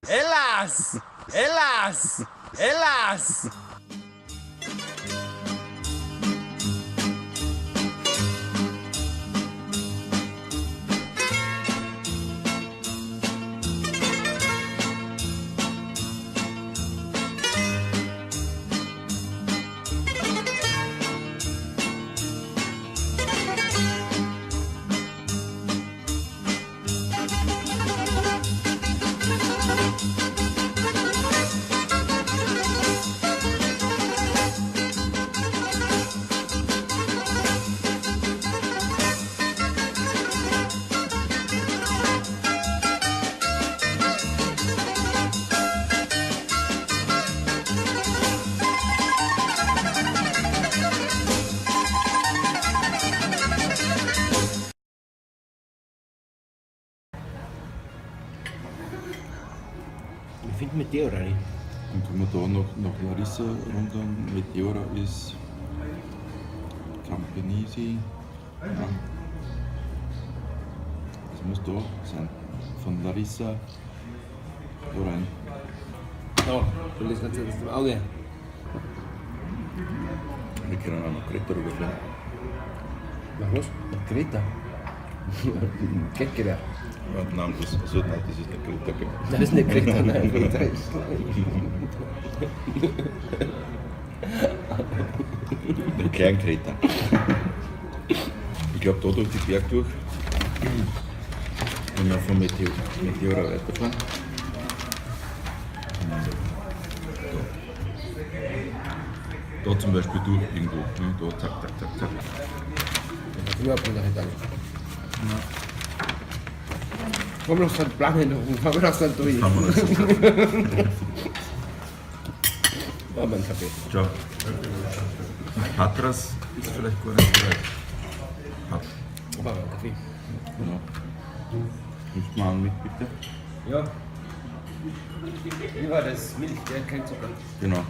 Hélas! Hélas! Hélas! Ich finde Meteora nicht. Und wenn wir da nach Larissa runter, Meteora ist Campanisi. Ja. Das muss da sein. Von Larissa da rein. Da, du lässt ganz das im Auge. Wir können auch nach Kreta rüberfliegen. Nach was? Nach Kreta. Keckere. Ja, nein, das ist nicht Kreta. Genau. Das ist nicht Kreta, nein, Kreta ist Den kleinen Kreta. Ich glaube, da durch die Berg durch, wenn wir von Meteora weiterfahren. Da zum Beispiel durch irgendwo. Ne? Da zack, zack, zack, zack. Das ist überhaupt nicht Italien. Komm noch St. Planen, komm noch St. Louis. Haben wir das. Oh, mein Kaffee. Ciao. Patras ist vielleicht gar nicht so weit. Oh, mein Kaffee. Genau. Nimmst du mal an mit, bitte? Ja. Wie war das? Milch, ja, kein Zucker. Genau.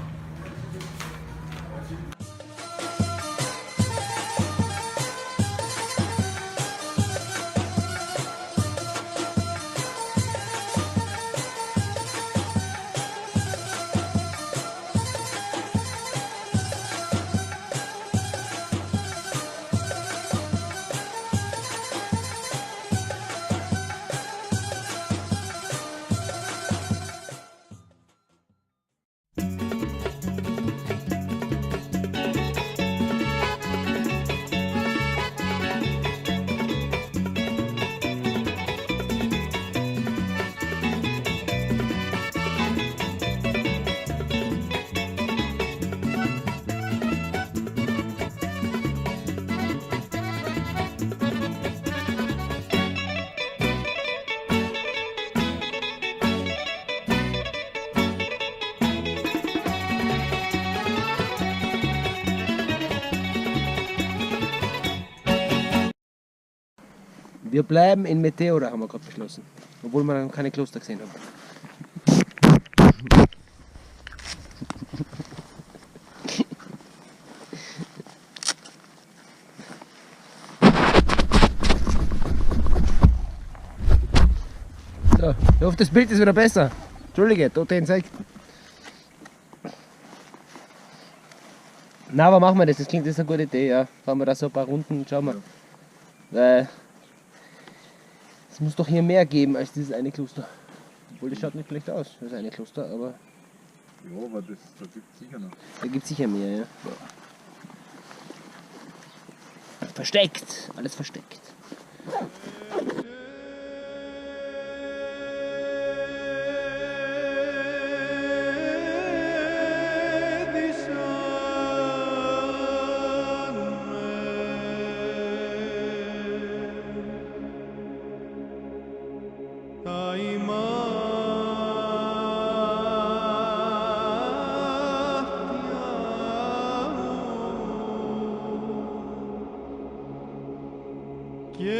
Wir bleiben in Meteora, haben wir gerade beschlossen. Obwohl wir noch keine Kloster gesehen haben. So, ich hoffe, das Bild ist wieder besser. Entschuldige, tote Insekten. Na, aber machen wir das, das klingt, das ist eine gute Idee, ja. Fahren wir da so ein paar Runden und schauen wir. Weil es muss doch hier mehr geben als dieses eine Kloster. Obwohl das schaut nicht schlecht aus, das eine Kloster, aber Ja, aber da gibt es sicher noch. da gibt es sicher mehr, ja. Versteckt, alles versteckt. Yeah.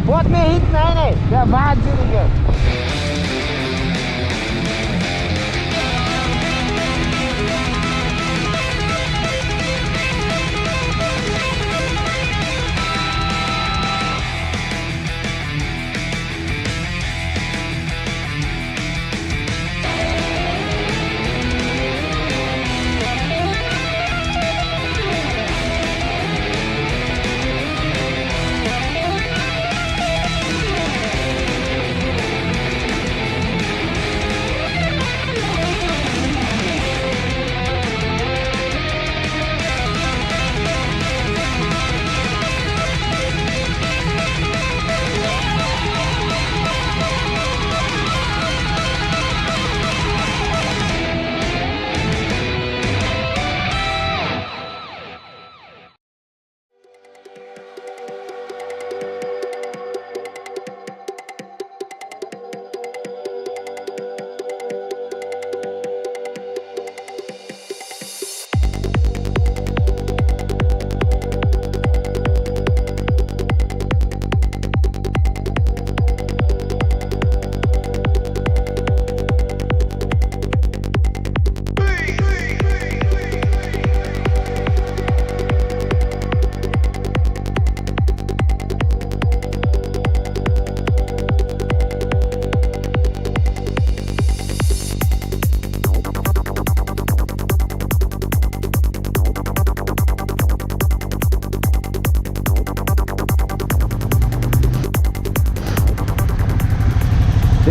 Fährt mir hinten rein, der Wahnsinnige.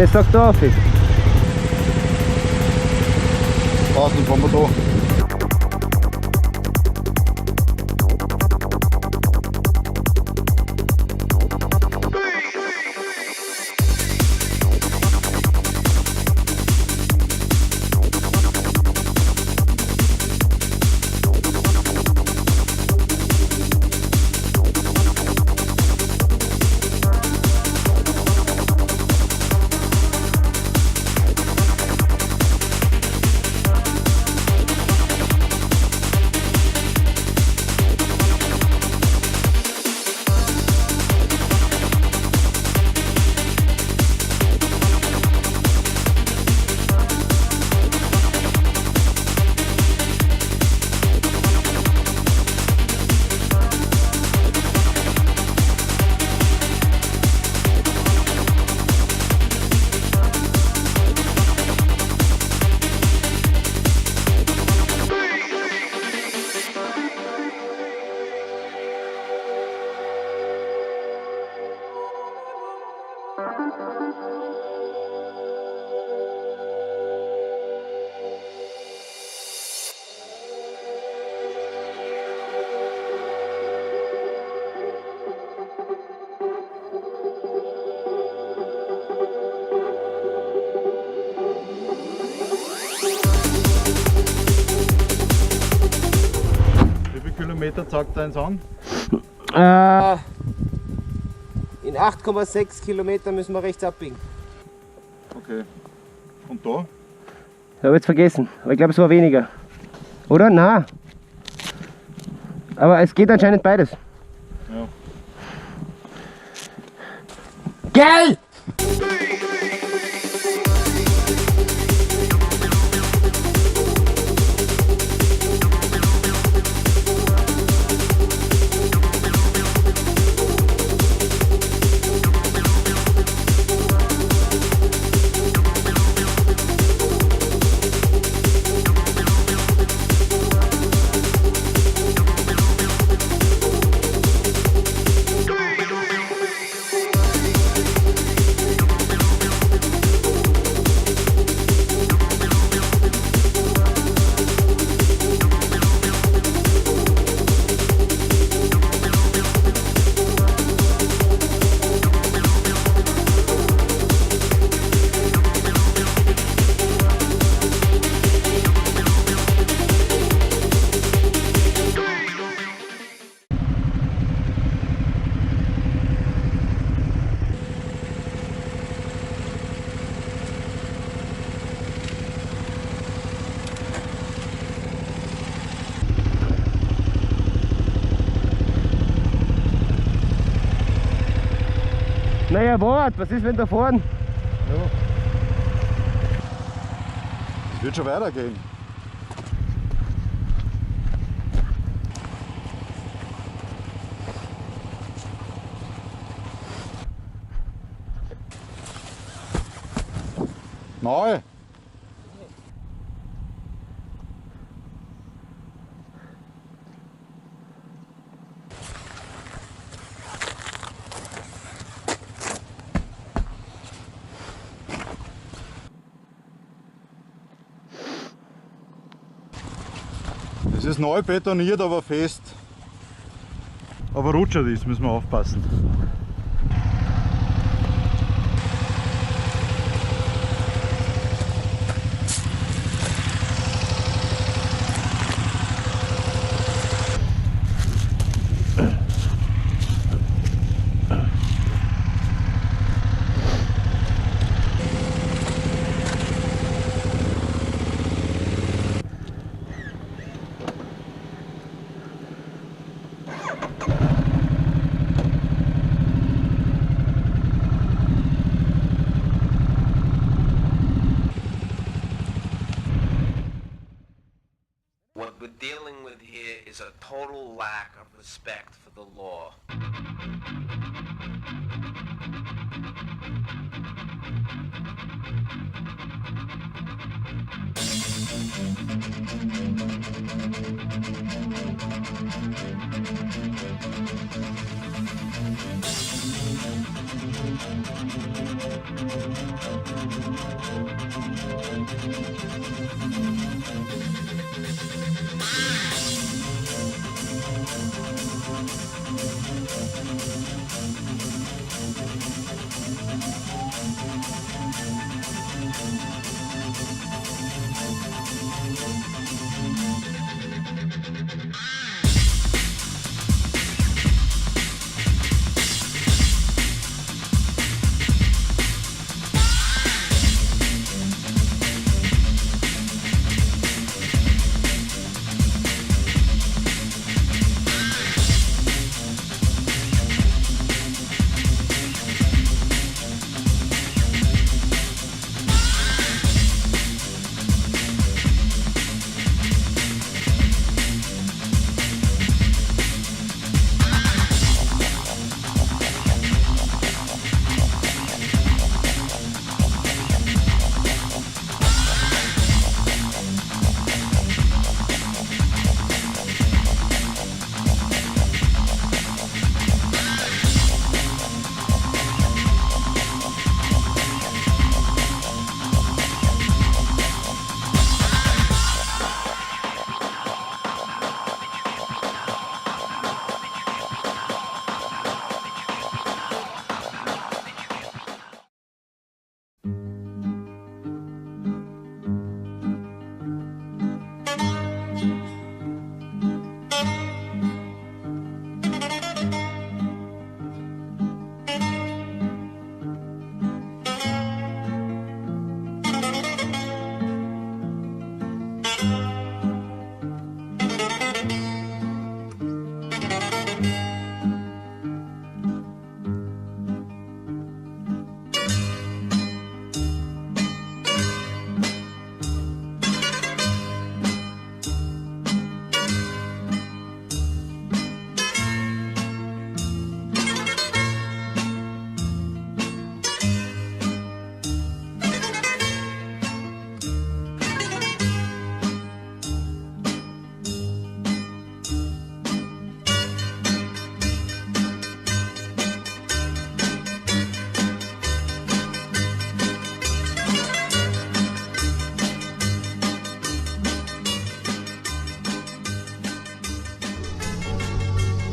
Das sagt der auf. Außen fahren wir da. Kilometer zeigt er uns an? In 8,6 Kilometer müssen wir rechts abbiegen. Okay. Und da? Ich habe jetzt vergessen, aber ich glaube es war weniger. Oder? Na. Aber es geht anscheinend beides. Ja. Geil! Naja, wart, was ist, wenn da vorne? Es wird schon weitergehen. Neu. Es ist neu betoniert, aber fest. Aber rutschert ist, müssen wir aufpassen. What we're dealing with here is a total lack of respect for the law.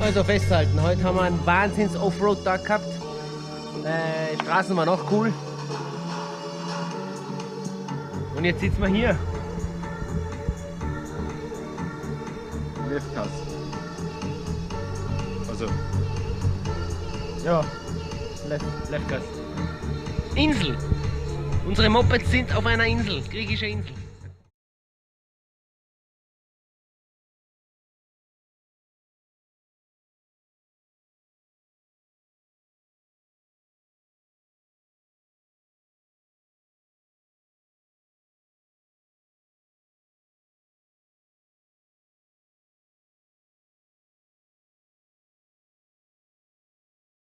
Also festhalten, heute haben wir einen Wahnsinns Offroad-Tag gehabt. Straßen waren auch cool. Und jetzt sitzen wir hier. Leftgas. Also, Ja, Leftgas. Insel. Unsere Mopeds sind auf einer Insel, griechische Insel.